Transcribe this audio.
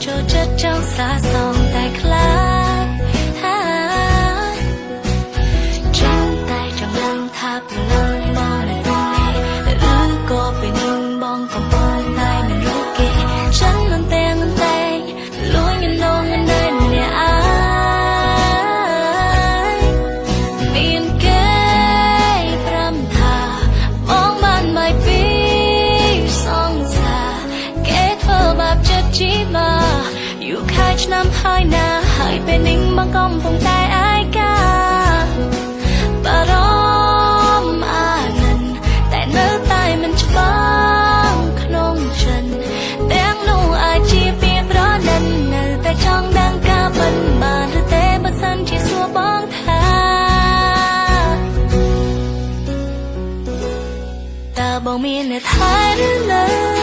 ចូលចិត្តចង់សាសងតែខ្លាចចាំតែចង់ដឹងថាព្រលឹងបងនៅទីនេះឬក៏ពេលនឹងបងកំពុងតែមិនรู้គេฉันមិនតែលួងងងនៅម្នាក់ឯងមានគេប្រាំថាបងបានមកពីសងសាគេធ្វើបាបចិត្តជីបាอยู่ខែឆ្នាំហើយណាហើយពេលនេះបងកំពុងតែឯកាបារម្ភអាណិនតែនៅតែមិនច្បាស់ក្នុងចិត្តទាំងនោះអាចជាពីប្រណិននៅតែចង់ដឹងការមិនបានឬទេបើសិនជាសួរបងថាតើបងមាននៅថែឬនៅ